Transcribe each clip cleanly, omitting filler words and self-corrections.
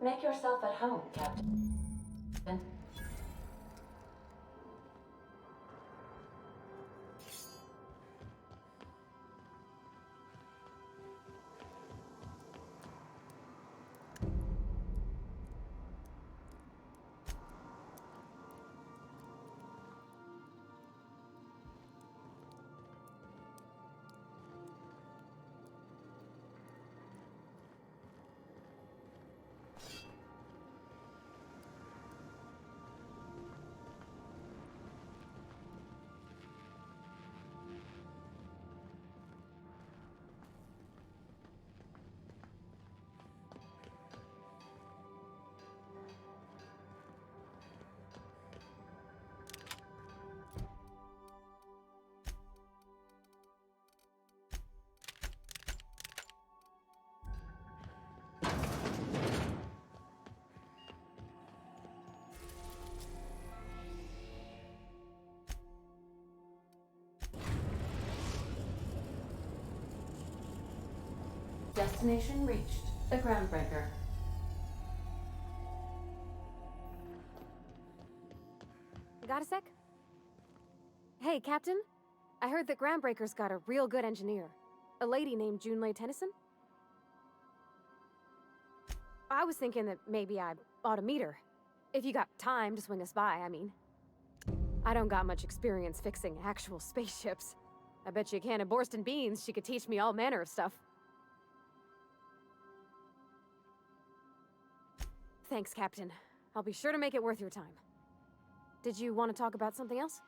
Make yourself at home, Captain. Destination reached. The Groundbreaker. Got a sec? Hey, Captain. I heard that Groundbreaker's got a real good engineer. A lady named Junlei Tennyson. I was thinking that maybe I ought to meet her. If you got time to swing us by, I mean. I don't got much experience fixing actual spaceships. I bet you a can of Borston beans she could teach me all manner of stuff. Thanks, Captain. I'll be sure to make it worth your time. Did you want to talk about something else?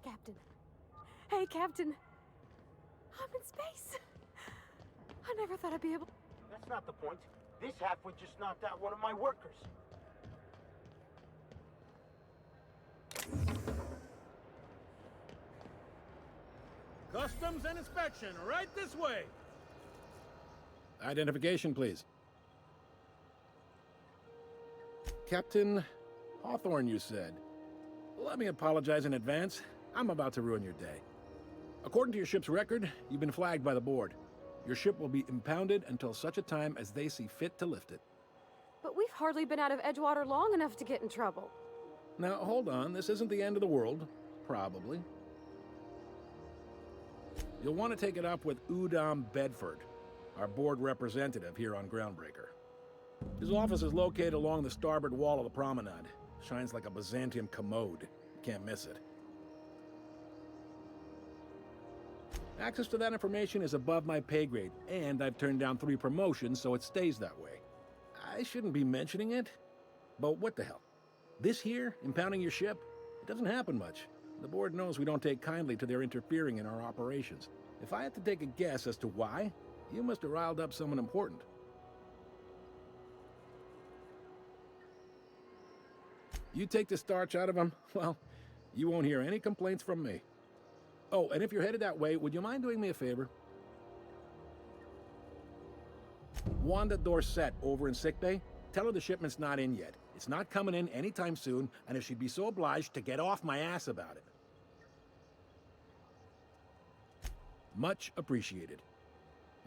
Captain. Hey, Captain. I'm in space. I never thought I'd be able... That's not the point. This halfwit just knocked out one of my workers. Customs and inspection, right this way. Identification, please. Captain Hawthorne, you said. Let me apologize in advance. I'm about to ruin your day. According to your ship's record, you've been flagged by the board. Your ship will be impounded until such a time as they see fit to lift it. But we've hardly been out of Edgewater long enough to get in trouble. Now, hold on. This isn't the end of the world. Probably. You'll want to take it up with Udom Bedford, our board representative here on Groundbreaker. His office is located along the starboard wall of the promenade. Shines like a Byzantium commode. Can't miss it. Access to that information is above my pay grade, and I've turned down 3 promotions, so it stays that way. I shouldn't be mentioning it, but what the hell? This here, impounding your ship, it doesn't happen much. The board knows we don't take kindly to their interfering in our operations. If I had to take a guess as to why, you must have riled up someone important. You take the starch out of them, well, you won't hear any complaints from me. Oh, and if you're headed that way, would you mind doing me a favor? Wanda Dorset over in sickbay, tell her the shipment's not in yet. It's not coming in anytime soon, and if she'd be so obliged to get off my ass about it. Much appreciated.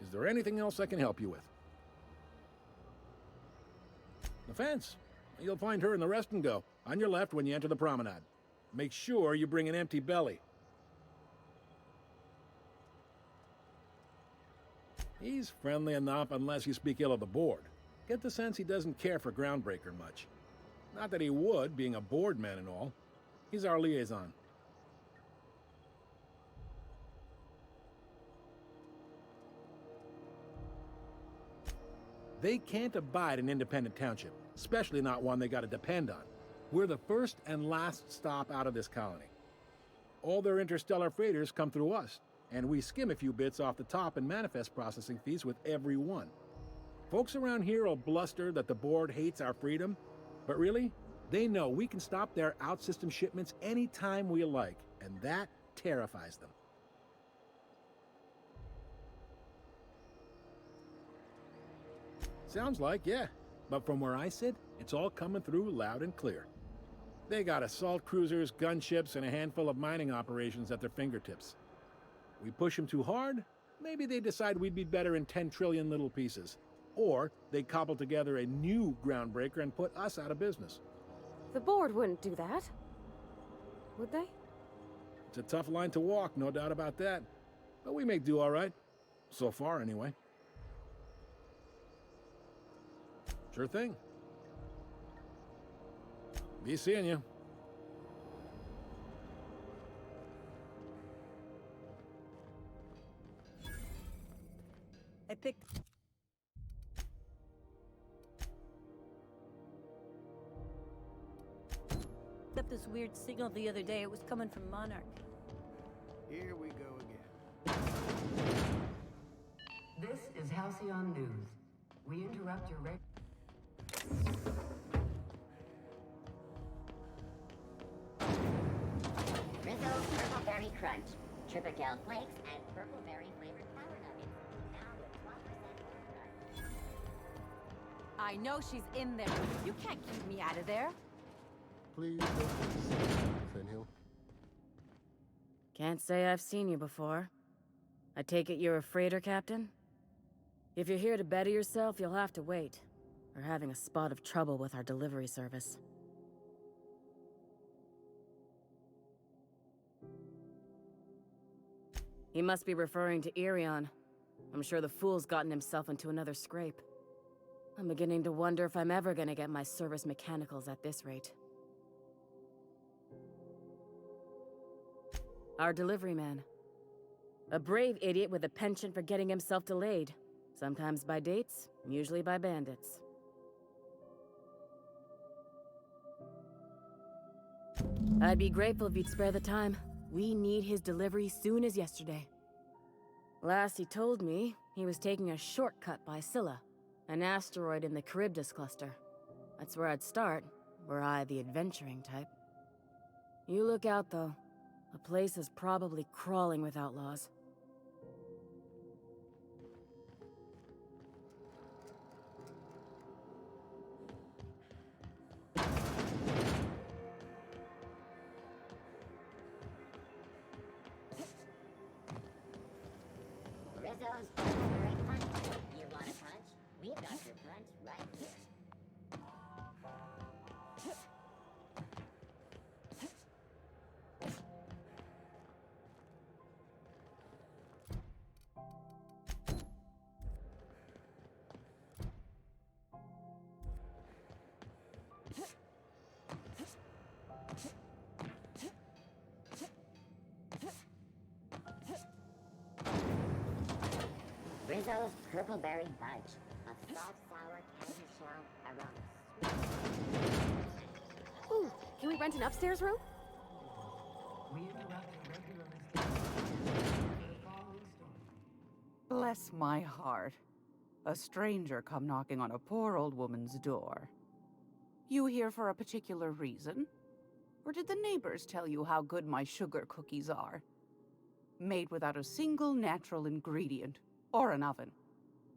Is there anything else I can help you with? The fence. You'll find her in the rest and go, on your left when you enter the promenade. Make sure you bring an empty belly. He's friendly enough unless you speak ill of the board. Get the sense he doesn't care for Groundbreaker much. Not that he would, being a board man and all. He's our liaison. They can't abide an independent township, especially not one they gotta depend on. We're the first and last stop out of this colony. All their interstellar freighters come through us, and we skim a few bits off the top in manifest processing fees with every one. Folks around here will bluster that the board hates our freedom, but really, they know we can stop their out-system shipments anytime we like, and that terrifies them. Sounds like, yeah. But from where I sit, it's all coming through loud and clear. They got assault cruisers, gunships, and a handful of mining operations at their fingertips. We push them too hard, maybe they decide we'd be better in 10 trillion little pieces. Or they cobble together a new groundbreaker and put us out of business. The board wouldn't do that. Would they? It's a tough line to walk, no doubt about that. But we make do all right. So far, anyway. Sure thing. Be seeing you. I picked... up this weird signal the other day. It was coming from Monarch. Here we go again. This is Halcyon News. We interrupt your Rizzo's Purple Berry Crunch, Triple Gel Flakes, and Purple Berry flavored power nuggets. Now with 12% sugar. I know she's in there. You can't keep me out of there. Please don't be Fenhill. Can't say I've seen you before. I take it you're a freighter captain? If you're here to better yourself, you'll have to wait. We're having a spot of trouble with our delivery service. He must be referring to Irion. I'm sure the fool's gotten himself into another scrape. I'm beginning to wonder if I'm ever gonna get my service mechanicals at this rate. Our delivery man. A brave idiot with a penchant for getting himself delayed. Sometimes by dates, usually by bandits. I'd be grateful if you'd spare the time. We need his delivery soon as yesterday. Last he told me, he was taking a shortcut by Scylla, an asteroid in the Charybdis cluster. That's where I'd start, were I the adventuring type. You look out, though. The place is probably crawling with outlaws. Rizzo's Purple Berry Crunch. You want a punch? We've got your punch right here. Rizzo's Purple Berry Fudge. A soft, sour candy shell aroma. Ooh, can we rent an upstairs room? We interrupt your regularly scheduled for the following story. Bless my heart. A stranger come knocking on a poor old woman's door. You here for a particular reason? Or did the neighbors tell you how good my sugar cookies are? Made without a single natural ingredient, or an oven.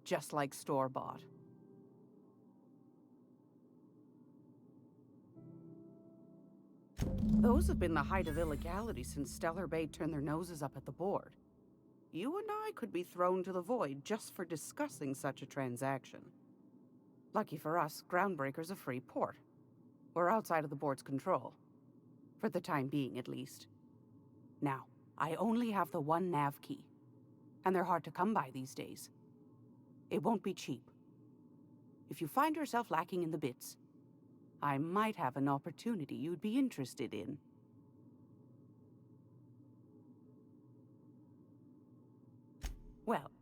Just like store-bought. Those have been the height of illegality since Stellar Bay turned their noses up at the board. You and I could be thrown to the void just for discussing such a transaction. Lucky for us, Groundbreaker's a free port. We're outside of the board's control. For the time being, at least. Now, I only have the one nav key. And they're hard to come by these days. It won't be cheap. If you find yourself lacking in the bits, I might have an opportunity you'd be interested in. Well,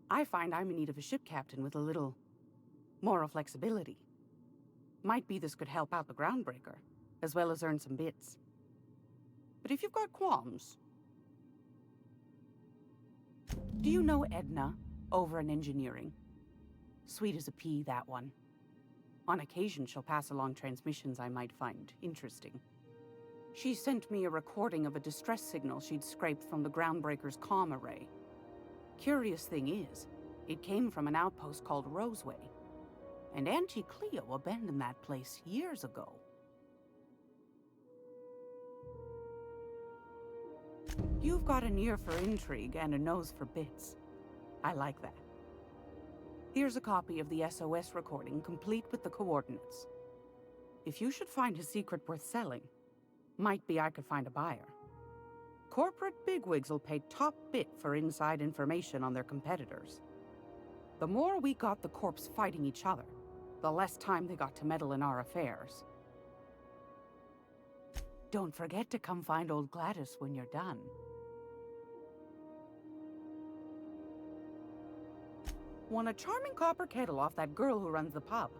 I find I'm in need of a ship captain with a little moral flexibility. Might be this could help out the Groundbreaker, as well as earn some bits. But if you've got qualms... Do you know Edna, over in engineering? Sweet as a pea, that one. On occasion, she'll pass along transmissions I might find interesting. She sent me a recording of a distress signal she'd scraped from the Groundbreaker's comm array. Curious thing is, it came from an outpost called Roseway, and Auntie Cleo abandoned that place years ago. You've got an ear for intrigue and a nose for bits. I like that. Here's a copy of the SOS recording, complete with the coordinates. If you should find a secret worth selling, might be I could find a buyer. Corporate bigwigs will pay top bit for inside information on their competitors. The more we got the corps fighting each other, the less time they got to meddle in our affairs. Don't forget to come find old Gladys when you're done. Won a charming copper kettle off that girl who runs the pub.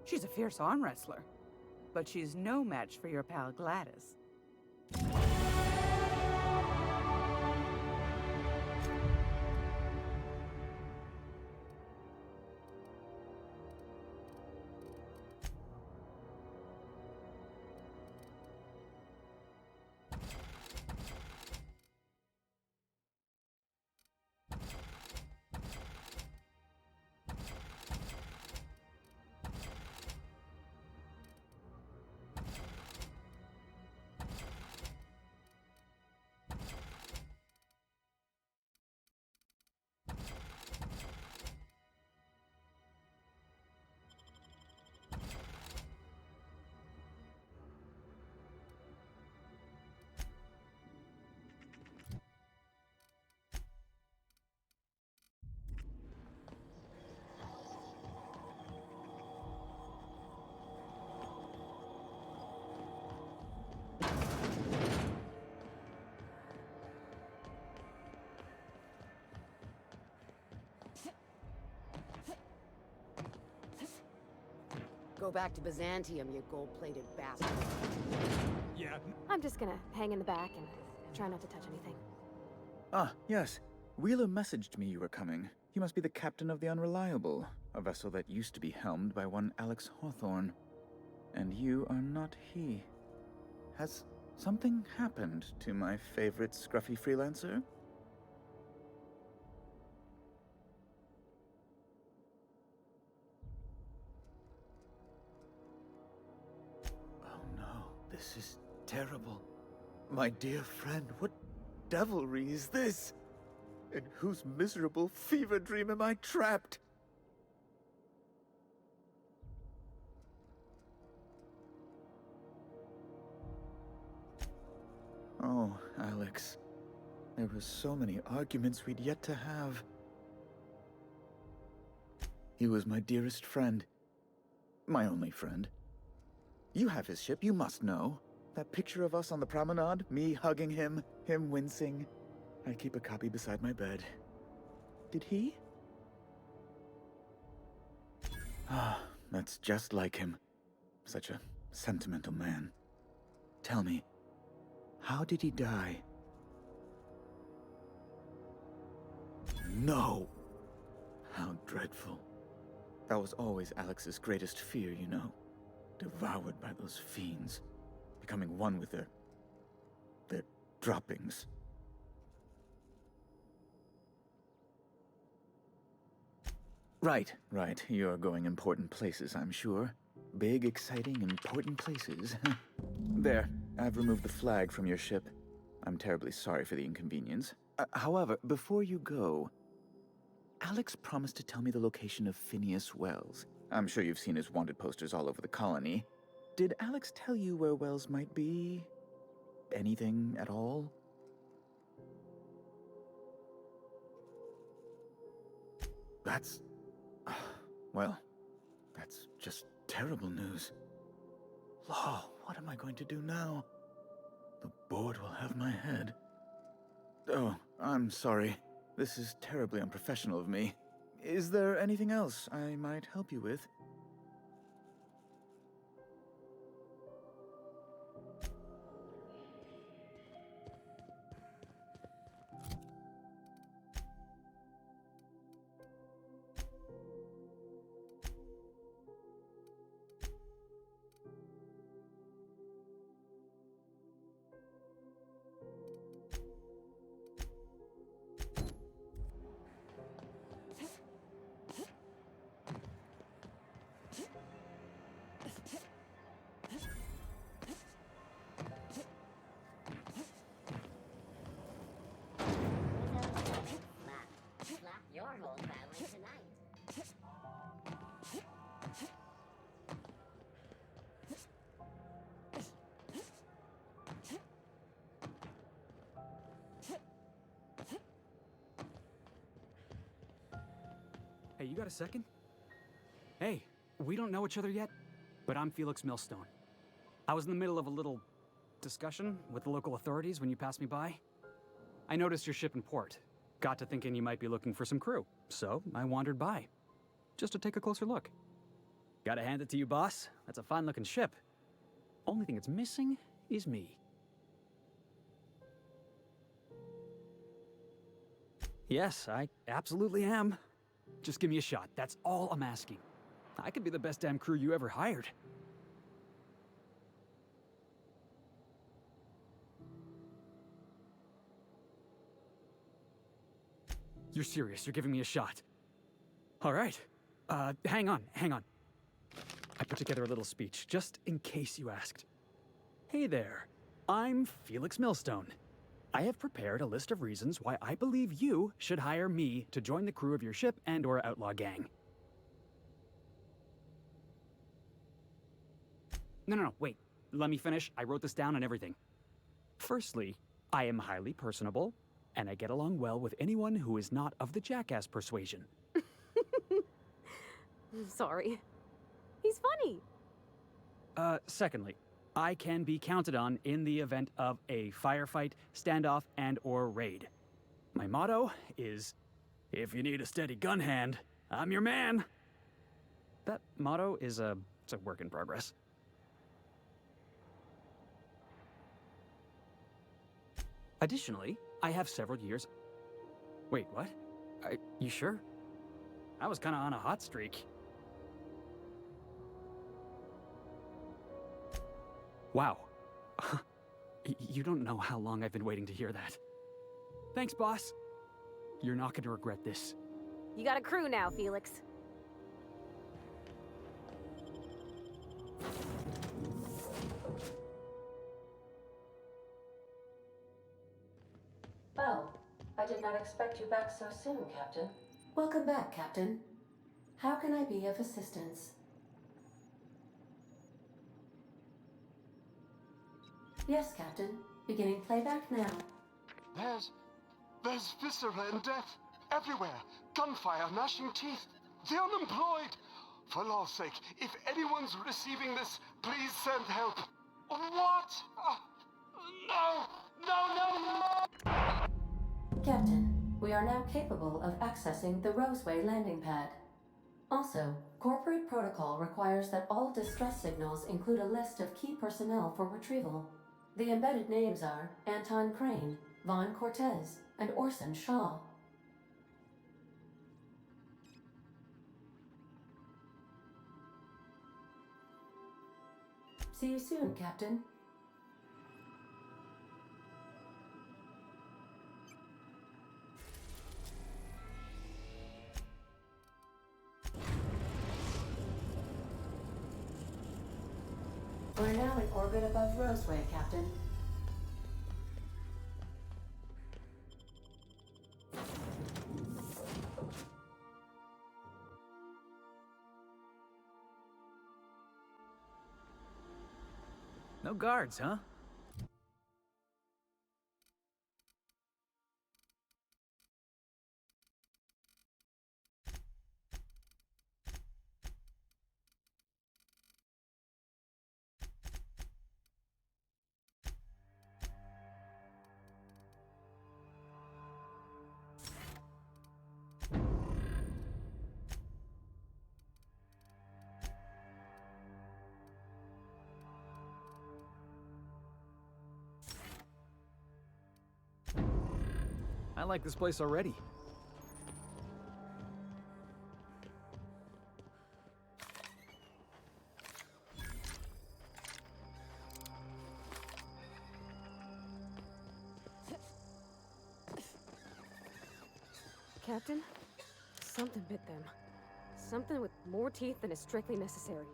She's a fierce arm wrestler, but she's no match for your pal Gladys. Go back to Byzantium, you gold-plated bastard. Yeah. I'm just gonna hang in the back and try not to touch anything. Ah, yes. Wheeler messaged me you were coming. You must be the captain of the Unreliable, a vessel that used to be helmed by one Alex Hawthorne. And you are not he. Has something happened to my favorite scruffy freelancer? This is terrible. My dear friend, what devilry is this? In whose miserable fever dream am I trapped? Oh, Alex. There were so many arguments we'd yet to have. He was my dearest friend. My only friend. You have his ship, you must know. That picture of us on the promenade, me hugging him, him wincing. I keep a copy beside my bed. Did he? Ah, that's just like him. Such a sentimental man. Tell me, how did he die? No! How dreadful. That was always Alex's greatest fear, you know. Devoured by those fiends, becoming one with their droppings. Right. You're going important places, I'm sure. Big, exciting, important places. There, I've removed the flag from your ship. I'm terribly sorry for the inconvenience. However, before you go, Alex promised to tell me the location of Phineas Wells. I'm sure you've seen his wanted posters all over the colony. Did Alex tell you where Wells might be? Anything at all? That's... well, that's just terrible news. Law, what am I going to do now? The board will have my head. Oh, I'm sorry. This is terribly unprofessional of me. Is there anything else I might help you with? Hey, you got a second? Hey, we don't know each other yet, but I'm Felix Millstone. I was in the middle of a little discussion with the local authorities when you passed me by. I noticed your ship in port. Got to thinking you might be looking for some crew, so I wandered by, just to take a closer look. Gotta hand it to you, boss. That's a fine-looking ship. Only thing it's missing is me. Yes, I absolutely am. Just give me a shot. That's all I'm asking. I could be the best damn crew you ever hired. You're serious. You're giving me a shot. All right. Hang on. I put together a little speech, just in case you asked. Hey there. I'm Felix Millstone. I have prepared a list of reasons why I believe you should hire me to join the crew of your ship and/or outlaw gang. No, wait. Let me finish. I wrote this down and everything. Firstly, I am highly personable, and I get along well with anyone who is not of the jackass persuasion. Sorry. He's funny. Secondly, I can be counted on in the event of a firefight, standoff, and/or raid. My motto is, if you need a steady gun hand, I'm your man. That motto is it's a work in progress. Additionally, I have several years... Wait, what? You sure? I was kinda on a hot streak. Wow. You don't know how long I've been waiting to hear that. Thanks, boss. You're not gonna regret this. You got a crew now, Felix. Oh, I did not expect you back so soon, Captain. Welcome back, Captain. How can I be of assistance? Yes, Captain. Beginning playback now. There's viscera and death everywhere. Gunfire, gnashing teeth. The unemployed. For law's sake, if anyone's receiving this, please send help. What? No! Captain, we are now capable of accessing the Roseway landing pad. Also, corporate protocol requires that all distress signals include a list of key personnel for retrieval. The embedded names are Anton Crane, Vaughn Cortez, and Orson Shaw. See you soon, Captain. We're now in orbit above Roseway, Captain. No guards, huh? I like this place already. Captain, something bit them. Something with more teeth than is strictly necessary.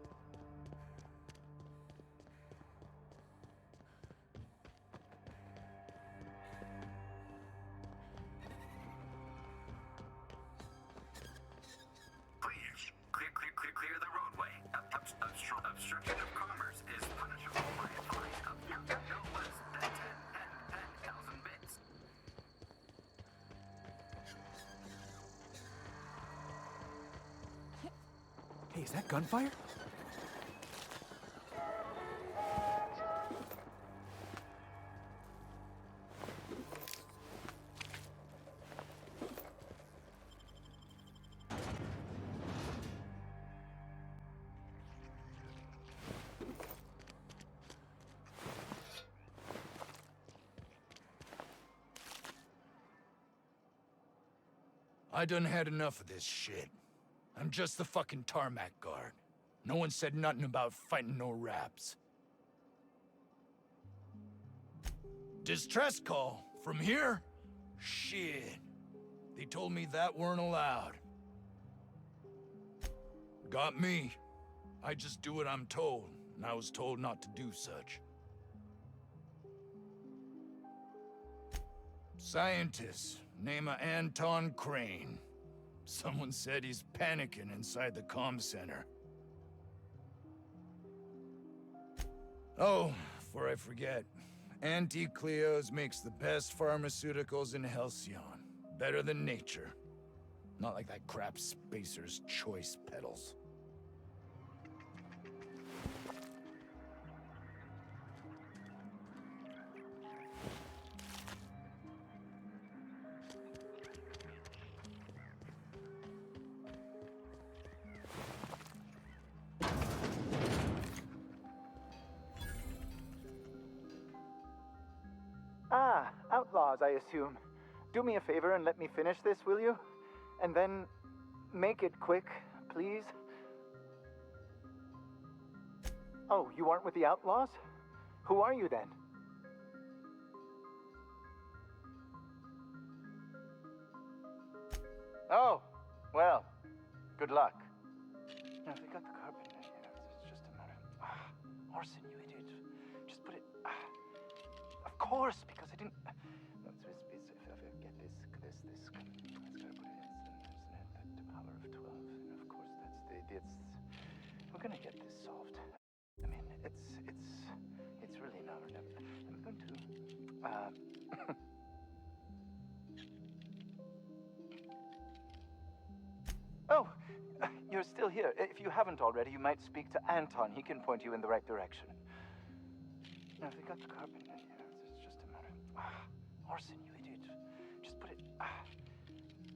Clear the roadway. Obstruction of commerce is punishable by a fine of no less than 10,000 bits. Is that gunfire? I done had enough of this shit. I'm just the fucking tarmac guard. No one said nothing about fighting no raps. Distress call? From here? Shit. They told me that weren't allowed. Got me. I just do what I'm told, and I was told not to do such. Scientist, name of Anton Crane. Someone said he's panicking inside the comm center. Oh, before I forget, Anti-Cleos makes the best pharmaceuticals in Halcyon. Better than nature. Not like that crap Spacer's Choice pedals. Ah, outlaws, I assume. Do me a favor and let me finish this, will you? And then make it quick, please. Oh, you aren't with the outlaws? Who are you then? Oh, well, good luck. No, they got the carpet in here. It's just a matter of... Orson, you idiot. Just put it... Of course, because I didn't... No, if I get this... Let's gotta put it in. The power of 12. And of course, that's... We're gonna get this solved. I mean, it's really not... I'm going to... Oh, you're still here. If you haven't already, you might speak to Anton. He can point you in the right direction. No, they got the carpet in here. It's just a matter of... Orson, you idiot. Just put it...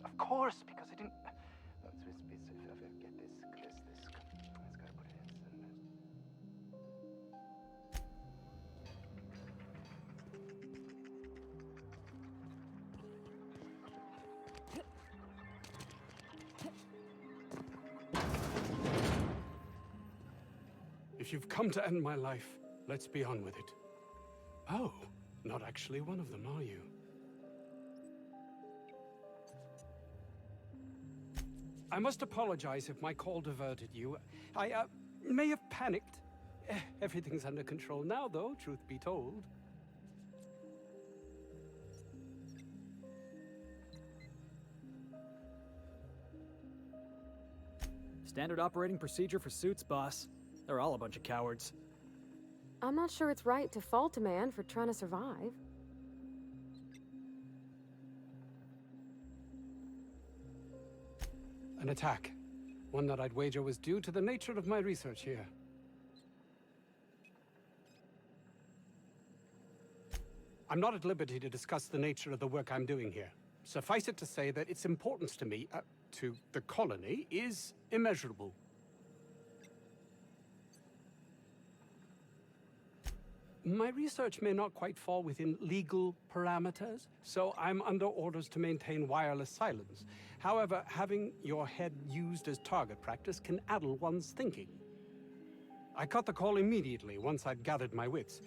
Of course, because I didn't... No, if I get this... Let's gotta put it in. If you've come to end my life, let's be on with it. Oh, not actually one of them, are you? I must apologize if my call diverted you. I may have panicked. Everything's under control now, though, truth be told. Standard operating procedure for suits, boss. They're all a bunch of cowards. I'm not sure it's right to fault a man for trying to survive. An attack. One that I'd wager was due to the nature of my research here. I'm not at liberty to discuss the nature of the work I'm doing here. Suffice it to say that its importance to me, to the colony, is immeasurable. My research may not quite fall within legal parameters, so I'm under orders to maintain wireless silence. However, having your head used as target practice can addle one's thinking. I cut the call immediately once I'd gathered my wits.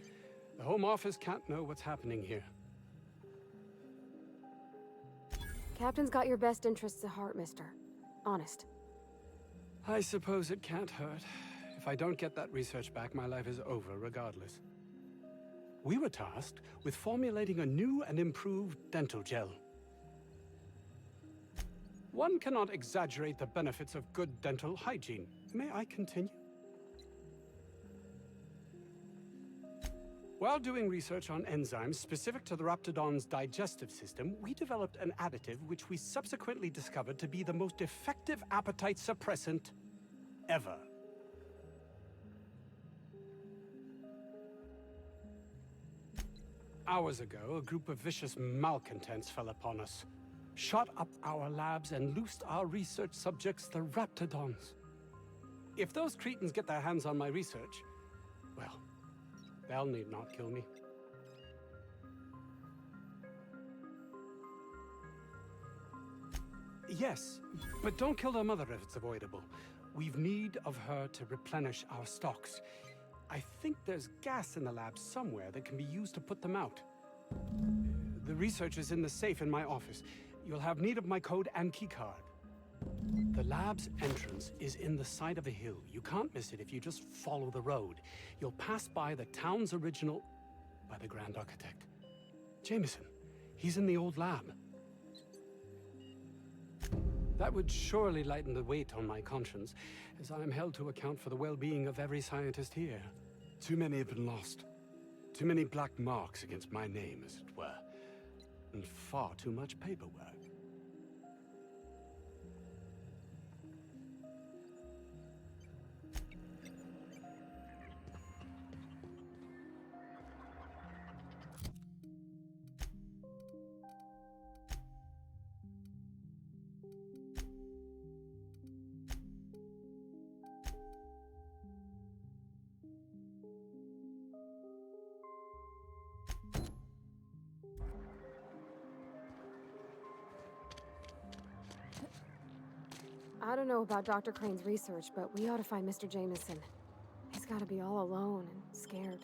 The Home Office can't know what's happening here. Captain's got your best interests at heart, mister. Honest. I suppose it can't hurt. If I don't get that research back, my life is over regardless. We were tasked with formulating a new and improved dental gel. One cannot exaggerate the benefits of good dental hygiene. May I continue? While doing research on enzymes specific to the Raptidon's digestive system, we developed an additive which we subsequently discovered to be the most effective appetite suppressant ever. Hours ago, a group of vicious malcontents fell upon us, shot up our labs, and loosed our research subjects, the Raptidons. If those cretins get their hands on my research, well, they'll need not kill me. Yes, but don't kill their mother if it's avoidable. We've need of her to replenish our stocks. I think there's gas in the lab somewhere that can be used to put them out. The research is in the safe in my office. You'll have need of my code and keycard. The lab's entrance is in the side of a hill. You can't miss it if you just follow the road. You'll pass by the town's original... by the Grand Architect. Jameson. He's in the old lab. That would surely lighten the weight on my conscience, as I am held to account for the well-being of every scientist here. Too many have been lost. Too many black marks against my name, as it were. And far too much paperwork. I don't know about Dr. Crane's research, but we ought to find Mr. Jameson. He's gotta be all alone and scared.